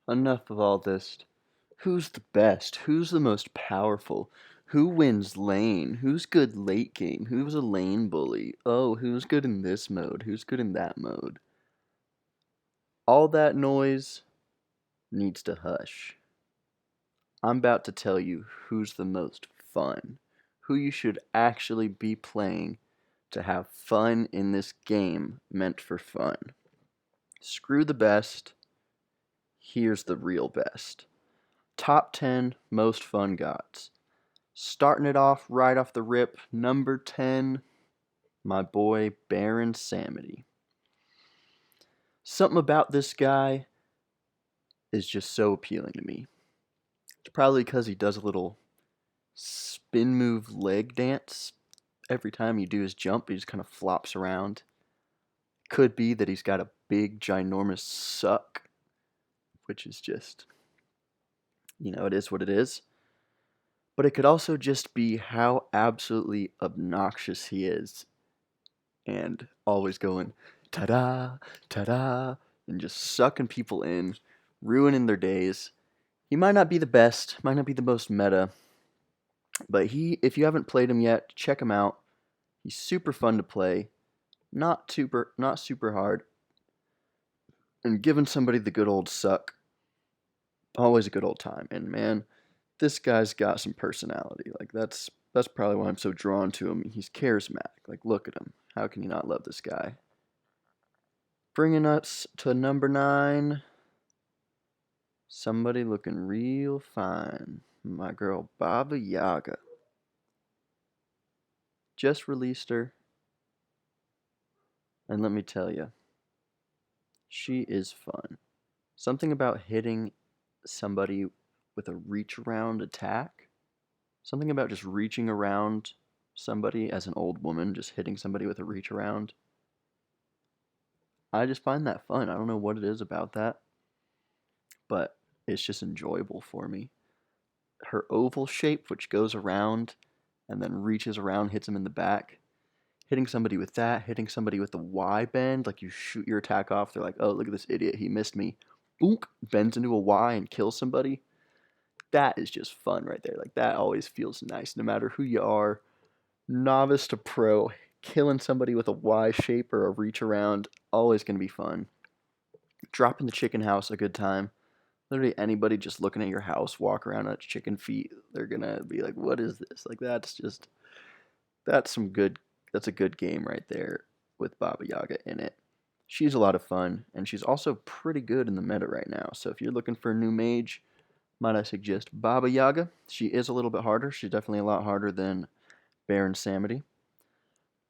enough of all this. Who's the best? Who's the most powerful? Who wins lane? Who's good late game? Who's a lane bully? Oh, who's good in this mode? Who's good in that mode? All that noise needs to hush. I'm about to tell you who's the most fun, who you should actually be playing to have fun in this game meant for fun. Screw the best, here's the real best. Top 10 most fun gods. Starting it off right off the rip, number 10, my boy Baron Sammy. Something about this guy is just so appealing to me. It's probably because he does a little spin move leg dance. Every time you do his jump, he just kind of flops around. Could be that he's got a big, ginormous suck, which is just, it is what it is. But it could also just be how absolutely obnoxious he is and always going ta-da, ta-da, and just sucking people in, ruining their days. He might not be the best, might not be the most meta, but if you haven't played him yet, check him out. He's super fun to play, not super hard, and giving somebody the good old suck, always a good old time. And man, this guy's got some personality. Like that's probably why I'm so drawn to him. He's charismatic. Like look at him. How can you not love this guy? Bringing us to number 9. Somebody looking real fine. My girl Baba Yaga. Just released her. And let me tell you, she is fun. Something about hitting somebody with a reach around attack. Something about just reaching around somebody as an old woman, just hitting somebody with a reach around. I just find that fun. I don't know what it is about that, but it's just enjoyable for me. Her oval shape, which goes around and then reaches around, hits him in the back. Hitting somebody with that, hitting somebody with the Y bend, like you shoot your attack off, they're like, oh, look at this idiot, he missed me. Boonk, bends into a Y and kills somebody. That is just fun right there. Like that always feels nice, no matter who you are, novice to pro, killing somebody with a Y shape or a reach around, always going to be fun. Dropping the chicken house, a good time. Literally anybody just looking at your house, walk around on chicken feet, they're going to be like, what is this? Like that's a good game right there with Baba Yaga in it. She's a lot of fun, and she's also pretty good in the meta right now. So if you're looking for a new mage, might I suggest Baba Yaga? She is a little bit harder. She's definitely a lot harder than Baron Samity,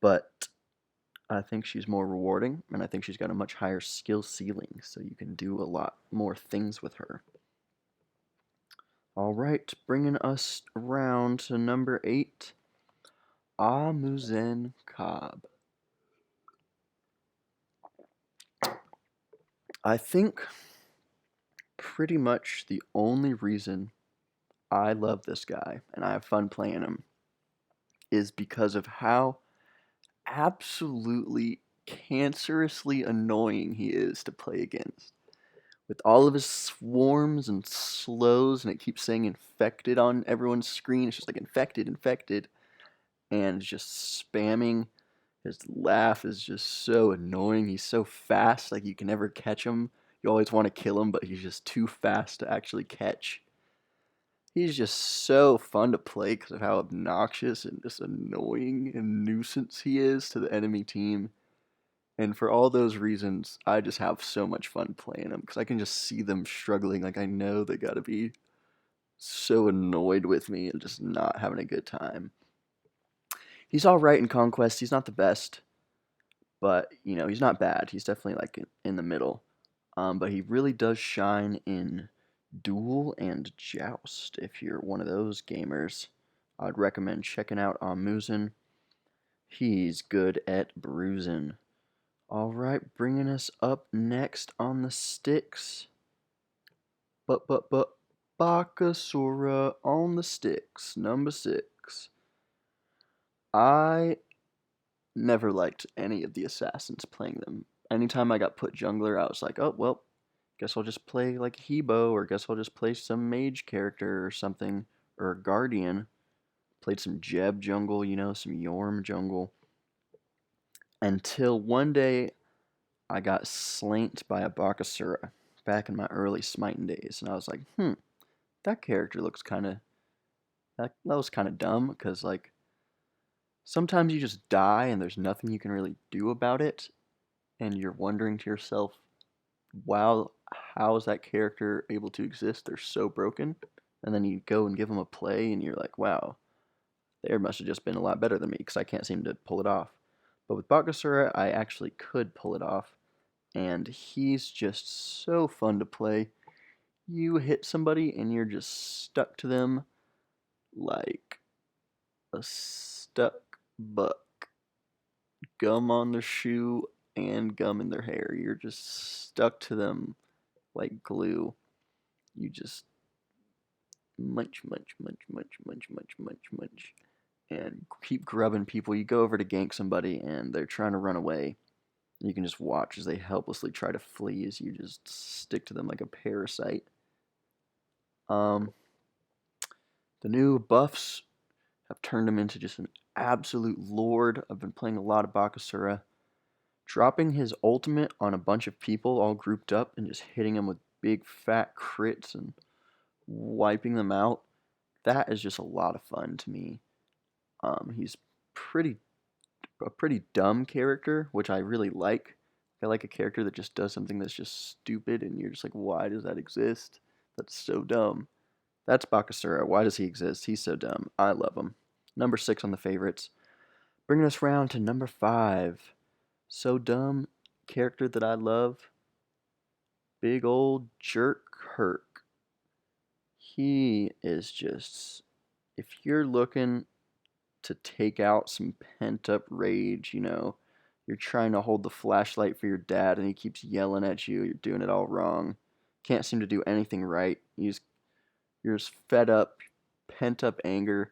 but I think she's more rewarding, and I think she's got a much higher skill ceiling, so you can do a lot more things with her. All right, bringing us around to number 8, Amuzen Cobb. I think pretty much the only reason I love this guy and I have fun playing him is because of how absolutely cancerously annoying he is to play against. With all of his swarms and slows, and it keeps saying infected on everyone's screen. It's just like infected, infected, and just spamming. His laugh is just so annoying. He's so fast, like you can never catch him. You always want to kill him, but he's just too fast to actually catch. He's just so fun to play because of how obnoxious and just annoying and nuisance he is to the enemy team. And for all those reasons, I just have so much fun playing him because I can just see them struggling. Like I know they gotta be so annoyed with me and just not having a good time. He's all right in Conquest. He's not the best, but he's not bad. He's definitely like in the middle. But he really does shine in Duel and Joust. If you're one of those gamers, I'd recommend checking out Amuzen. He's good at bruising. All right, bringing us up next on the sticks. But Bakasura on the sticks, number 6. I never liked any of the assassins playing them. Anytime I got put jungler, I was like, oh, well, guess I'll just play like Hebo, or guess I'll just play some mage character or something, or a guardian. Played some Jeb jungle, some Yorm jungle. Until one day I got slanked by a Bakasura back in my early Smiting days, and I was like, that character looks that was kind of dumb, because like sometimes you just die and there's nothing you can really do about it, and you're wondering to yourself, wow, how is that character able to exist? They're so broken. And then you go and give them a play, and you're like, wow, they must have just been a lot better than me, because I can't seem to pull it off. But with Bakasura, I actually could pull it off, and he's just so fun to play. You hit somebody, and you're just stuck to them like a stuck buck. Gum on their shoe and gum in their hair. You're just stuck to them like glue. You just munch, munch, munch, munch, munch, munch, munch, munch, and keep grubbing people. You go over to gank somebody, and they're trying to run away. You can just watch as they helplessly try to flee as you just stick to them like a parasite. The new buffs have turned him into just an absolute lord. I've been playing a lot of Bakasura. Dropping his ultimate on a bunch of people all grouped up and just hitting them with big fat crits and wiping them out, that is just a lot of fun to me. He's a pretty dumb character, which I really like. I like a character that just does something that's just stupid, and you're just like, why does that exist? That's so dumb. That's Bakasura. Why does he exist? He's so dumb. I love him. Number 6 on the favorites. Bringing us round to number 5. So dumb, character that I love. Big old jerk Kirk. He is just, if you're looking to take out some pent up rage, you're trying to hold the flashlight for your dad and he keeps yelling at you, you're doing it all wrong, can't seem to do anything right, you're just fed up, pent up anger,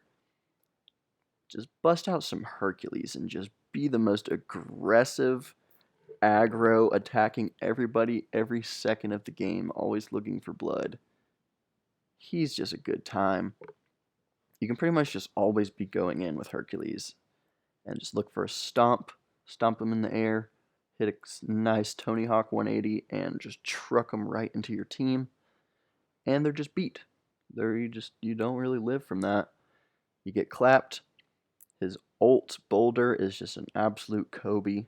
just bust out some Hercules and just be the most aggressive, aggro, attacking everybody every second of the game, always looking for blood. He's just a good time. You can pretty much just always be going in with Hercules and just look for a stomp him in the air, hit a nice Tony Hawk 180, and just truck them right into your team. And they're just beat. You don't really live from that. You get clapped. His ult boulder is just an absolute Kobe.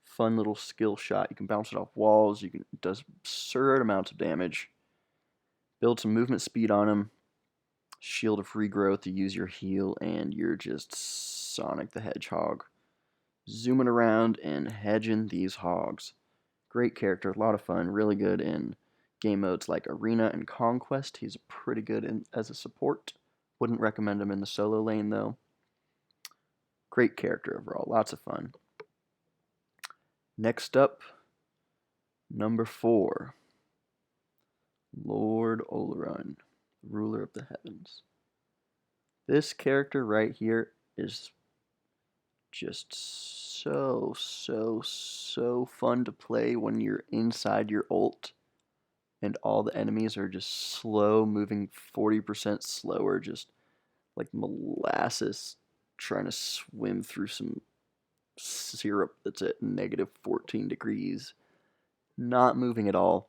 Fun little skill shot. You can bounce it off walls. It does absurd amounts of damage. Build some movement speed on him. Shield of regrowth to use your heal, and you're just Sonic the Hedgehog. Zooming around and hedging these hogs. Great character, a lot of fun, really good in game modes like Arena and Conquest. He's pretty good as a support. Wouldn't recommend him in the solo lane though. Great character overall, lots of fun. Next up, number 4. Lord Oleron, ruler of the heavens. This character right here is just so fun to play when you're inside your ult and all the enemies are just slow, moving 40% slower, just like molasses trying to swim through some syrup that's at negative 14 degrees, not moving at all.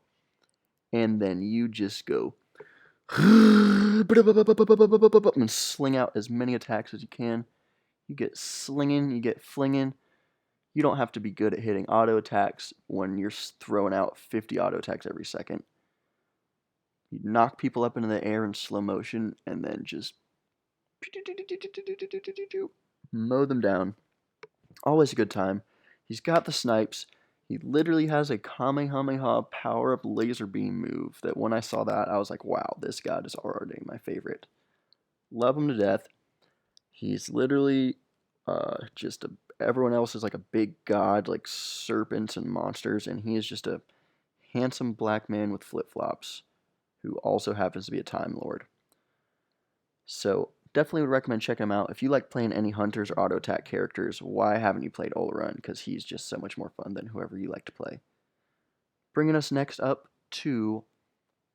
And then you just go and sling out as many attacks as you can. You get slinging, you get flinging. You don't have to be good at hitting auto attacks when you're throwing out 50 auto attacks every second. You knock people up into the air in slow motion and then just mow them down. Always a good time. He's got the snipes. He literally has a Kamehameha power-up laser beam move that when I saw that, I was like, wow, this god is already my favorite. Love him to death. He's literally everyone else is like a big god, like serpents and monsters, and he is just a handsome black man with flip-flops who also happens to be a Time Lord. So definitely would recommend checking him out. If you like playing any hunters or auto attack characters, why haven't you played Oleron? Because he's just so much more fun than whoever you like to play. Bringing us next up to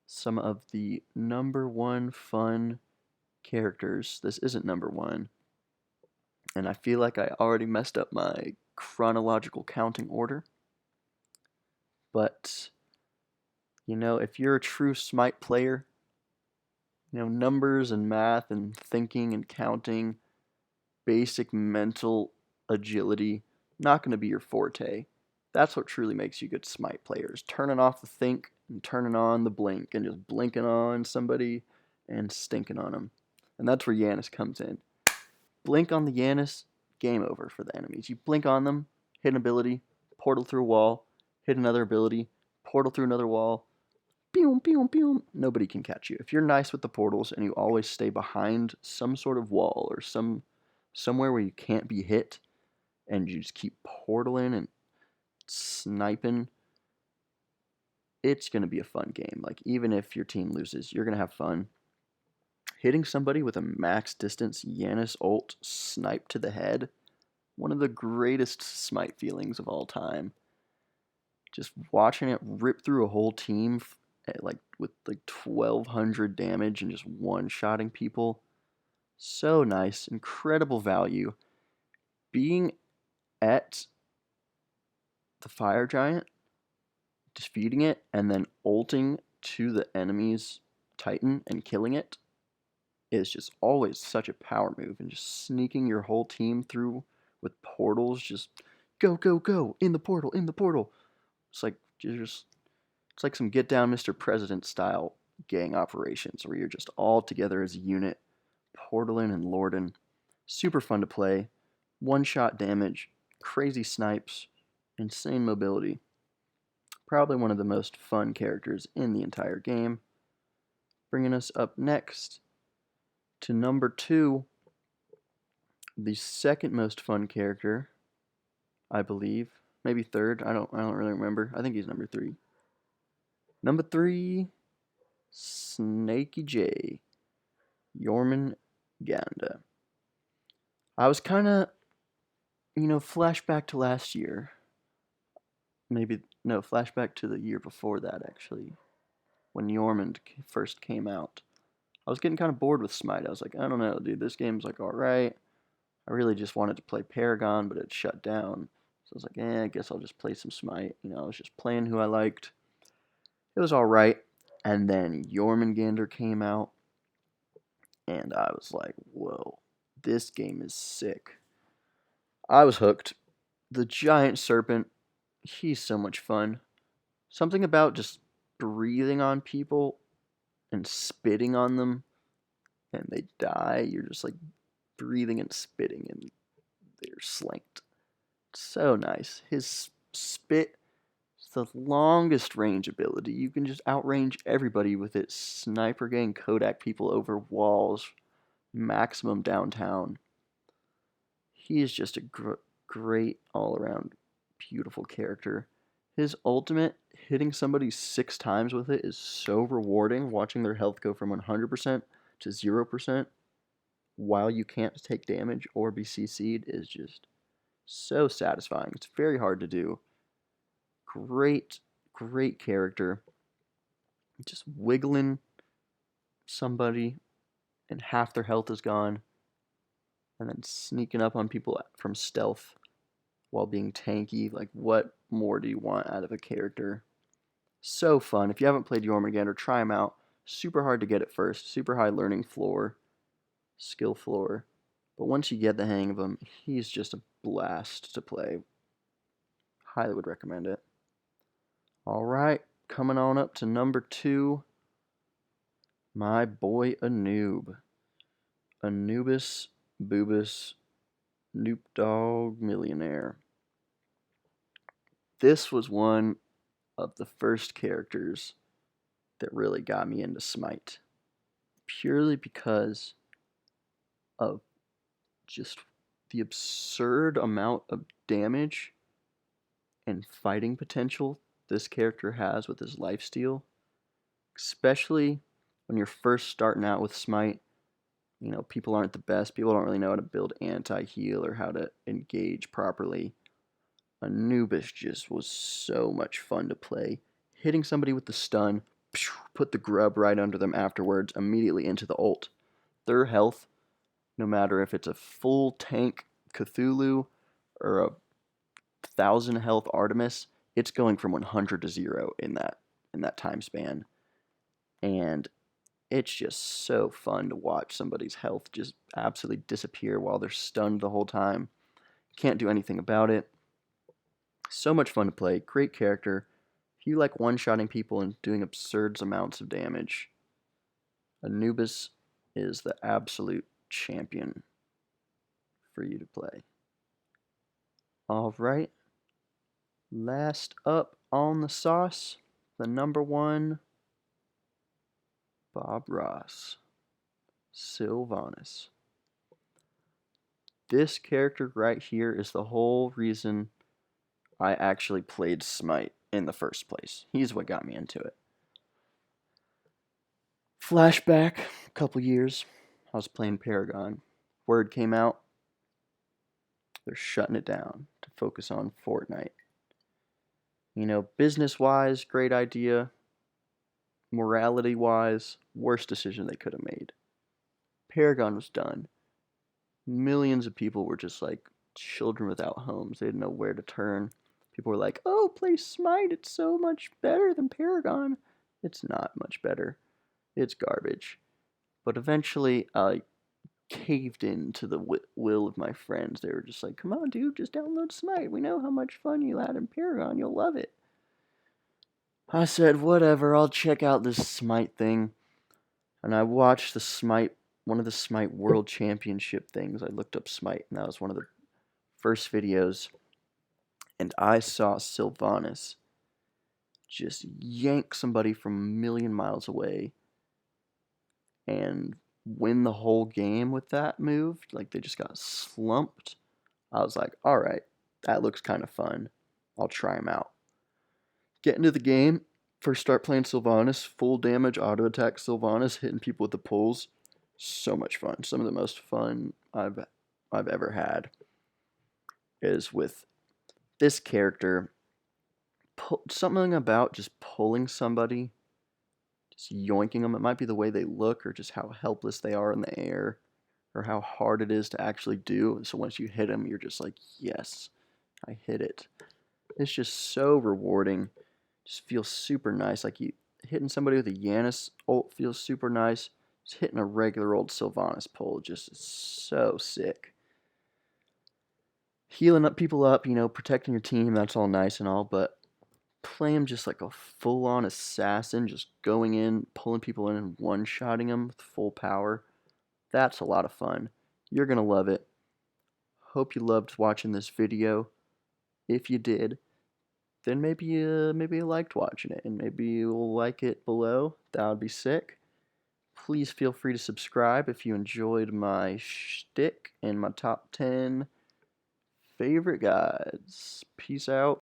some of the #1 fun characters. This isn't #1, and I feel like I already messed up my chronological counting order. But, if you're a true Smite player, numbers and math and thinking and counting, basic mental agility, not going to be your forte. That's what truly makes you good Smite players. Turning off the think and turning on the blink and just blinking on somebody and stinking on them. And that's where Janice comes in. Blink on the Janice, game over for the enemies. You blink on them, hit an ability, portal through a wall, hit another ability, portal through another wall, pew, pew, pew. Nobody can catch you. If you're nice with the portals and you always stay behind some sort of wall or somewhere where you can't be hit, and you just keep portaling and sniping, it's going to be a fun game. Like, even if your team loses, you're going to have fun. Hitting somebody with a max distance Janice ult snipe to the head, one of the greatest Smite feelings of all time. Just watching it rip through a whole team with 1,200 damage and just one-shotting people. So nice, incredible value. Being at the fire giant, defeating it, and then ulting to the enemy's Titan and killing it is just always such a power move. And just sneaking your whole team through with portals, just go, go, go, in the portal, in the portal. It's like some Get Down Mr. President style gang operations where you're just all together as a unit, portaling and lording. Super fun to play, one-shot damage, crazy snipes, insane mobility. Probably one of the most fun characters in the entire game. Bringing us up next to #2, the second most fun character, I believe. Maybe third. I don't really remember. I think he's #3. #3, Snakey J, Jormungandr. I was kind of, flashback to last year. Flashback to the year before that, actually, when Jormungandr first came out. I was getting kind of bored with Smite. I was like, I don't know, dude, this game's like alright. I really just wanted to play Paragon, but it shut down. So I was like, I guess I'll just play some Smite. I was just playing who I liked. It was alright. And then Jormungandr came out, and I was like, whoa, this game is sick. I was hooked. The giant serpent, he's so much fun. Something about just breathing on people and spitting on them and they die. You're just like breathing and spitting and they're slanked. So nice. His spit is the longest range ability. You can just outrange everybody with it. Sniper gang Kodak people over walls. Maximum downtown. He is just a great all-around beautiful character. His ultimate, hitting somebody 6 times with it, is so rewarding. Watching their health go from 100% to 0% while you can't take damage or be CC'd is just so satisfying. It's very hard to do. Great, great character. Just wiggling somebody and half their health is gone, and then sneaking up on people from stealth while being tanky. Like, what more do you want out of a character? So fun. If you haven't played Jormungandr, try him out. Super hard to get at first. Super high learning floor, skill floor. But once you get the hang of him, he's just a blast to play. Highly would recommend it. Alright, coming on up to #2, my boy Anub. Anubis, Boobus, Noop Dog Millionaire. This was one of the first characters that really got me into Smite. Purely because of just the absurd amount of damage and fighting potential this character has with his lifesteal. Especially when you're first starting out with Smite. People aren't the best. People don't really know how to build anti-heal or how to engage properly. Anubis just was so much fun to play. hitting somebody with the stun, put the grub right under them afterwards, immediately into the ult. Their health, no matter if it's a full tank Cthulhu or a 1,000 health Artemis, it's going from 100 to 0 in that time span. And it's just so fun to watch somebody's health just absolutely disappear while they're stunned the whole time. Can't do anything about it. So much fun to play. Great character. If you like one-shotting people and doing absurd amounts of damage, Anubis is the absolute champion for you to play. Alright. Last up on the sauce, the number 1, Bob Ross, Sylvanas. This character right here is the whole reason I actually played Smite in the first place. He's what got me into it. Flashback, a couple years, I was playing Paragon. Word came out, they're shutting it down to focus on Fortnite. You know, business-wise, great idea. Morality-wise, worst decision they could have made. Paragon was done. Millions of people were just like children without homes. They didn't know where to turn. People were like, oh, play Smite. It's so much better than Paragon. It's not much better. It's garbage. But eventually, I caved into the will of my friends. They were just like, come on, dude, just download Smite. We know how much fun you had in Paragon. You'll love it. I said, whatever, I'll check out this Smite thing. And I watched one of the Smite World Championship things. I looked up Smite, and that was one of the first videos. And I saw Sylvanas just yank somebody from a million miles away and win the whole game with that move. Like, they just got slumped. I was like, alright, that looks kind of fun. I'll try him out. Get into the game. First start playing Sylvanas. Full damage, auto attack Sylvanas, hitting people with the pulls. So much fun. Some of the most fun I've ever had is with this character. Something about just pulling somebody, just yoinking them. It might be the way they look or just how helpless they are in the air or how hard it is to actually do. So once you hit them, you're just like, yes, I hit it. It's just so rewarding. Just feels super nice. Like, hitting somebody with a Janice ult feels super nice. Just hitting a regular old Sylvanas pull just is so sick. Healing up people up, you know, protecting your team, that's all nice and all, but play him just like a full-on assassin, just going in, pulling people in and one-shotting them with full power. That's a lot of fun. You're going to love it. Hope you loved watching this video. If you did, then maybe you liked watching it, and maybe you'll like it below. That would be sick. Please feel free to subscribe if you enjoyed my shtick and my top 10 favorite guides. Peace out.